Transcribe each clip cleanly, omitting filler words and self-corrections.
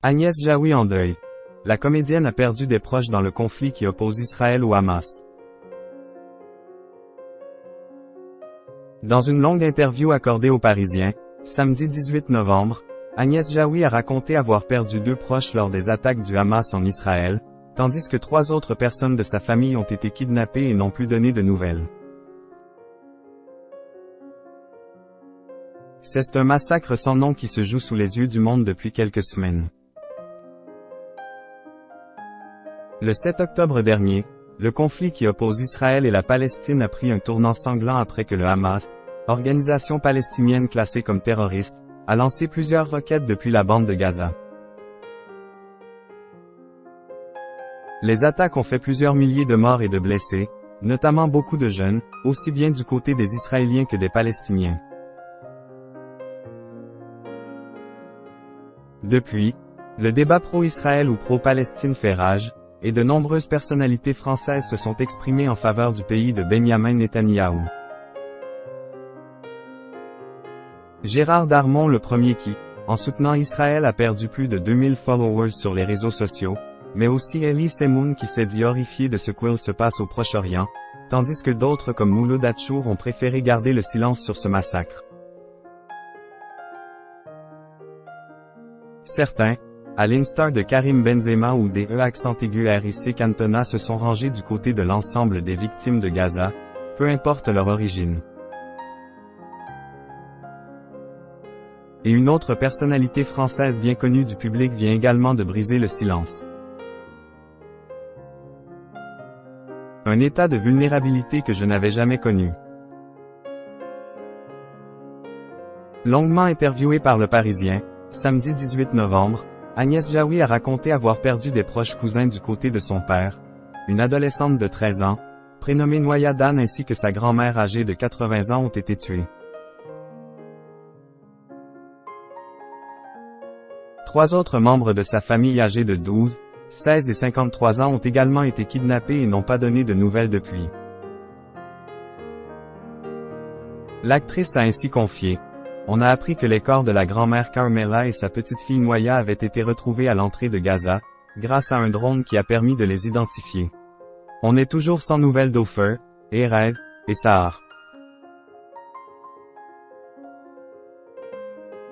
Agnès Jaoui en deuil. La comédienne a perdu des proches dans le conflit qui oppose Israël au Hamas. Dans une longue interview accordée aux Parisiens, samedi 18 novembre, Agnès Jaoui a raconté avoir perdu 2 proches lors des attaques du Hamas en Israël, tandis que 3 autres personnes de sa famille ont été kidnappées et n'ont plus donné de nouvelles. C'est un massacre sans nom qui se joue sous les yeux du monde depuis quelques semaines. Le 7 octobre dernier, le conflit qui oppose Israël et la Palestine a pris un tournant sanglant après que le Hamas, organisation palestinienne classée comme terroriste, a lancé plusieurs roquettes depuis la bande de Gaza. Les attaques ont fait plusieurs milliers de morts et de blessés, notamment beaucoup de jeunes, aussi bien du côté des Israéliens que des Palestiniens. Depuis, le débat pro-Israël ou pro-Palestine fait rage, et de nombreuses personnalités françaises se sont exprimées en faveur du pays de Benyamin Netanyahou. Gérard Darmon le premier qui, en soutenant Israël a perdu plus de 2000 followers sur les réseaux sociaux, mais aussi Elie Semoun qui s'est dit horrifié de ce qu'il se passe au Proche-Orient, tandis que d'autres comme Mouloud Achour ont préféré garder le silence sur ce massacre. Certains, à l'instar de Karim Benzema ou des RIC Cantona se sont rangés du côté de l'ensemble des victimes de Gaza, peu importe leur origine. Et une autre personnalité française bien connue du public vient également de briser le silence. Un état de vulnérabilité que je n'avais jamais connu. Longuement interviewée par Le Parisien, samedi 18 novembre, Agnès Jaoui a raconté avoir perdu des proches cousins du côté de son père, une adolescente de 13 ans, prénommée Noya Dan ainsi que sa grand-mère âgée de 80 ans ont été tués. 3 autres membres de sa famille âgés de 12, 16 et 53 ans ont également été kidnappés et n'ont pas donné de nouvelles depuis. L'actrice a ainsi confié. On a appris que les corps de la grand-mère Carmela et sa petite-fille Noya avaient été retrouvés à l'entrée de Gaza, grâce à un drone qui a permis de les identifier. On est toujours sans nouvelles d'Ofer, Ered, et Sahar.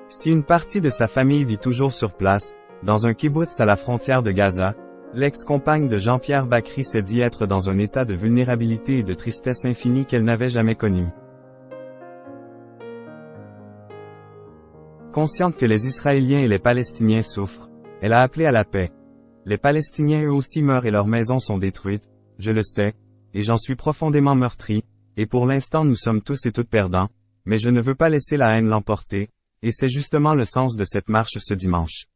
Si une partie de sa famille vit toujours sur place, dans un kibboutz à la frontière de Gaza, l'ex-compagne de Jean-Pierre Bacri s'est dit être dans un état de vulnérabilité et de tristesse infinie qu'elle n'avait jamais connu. Consciente que les Israéliens et les Palestiniens souffrent, elle a appelé à la paix. Les Palestiniens eux aussi meurent et leurs maisons sont détruites, je le sais, et j'en suis profondément meurtri, et pour l'instant nous sommes tous et toutes perdants, mais je ne veux pas laisser la haine l'emporter, et c'est justement le sens de cette marche ce dimanche.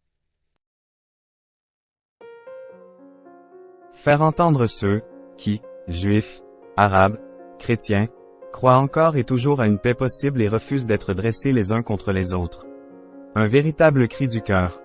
Faire entendre ceux qui, juifs, arabes, chrétiens, croient encore et toujours à une paix possible et refusent d'être dressés les uns contre les autres. Un véritable cri du cœur.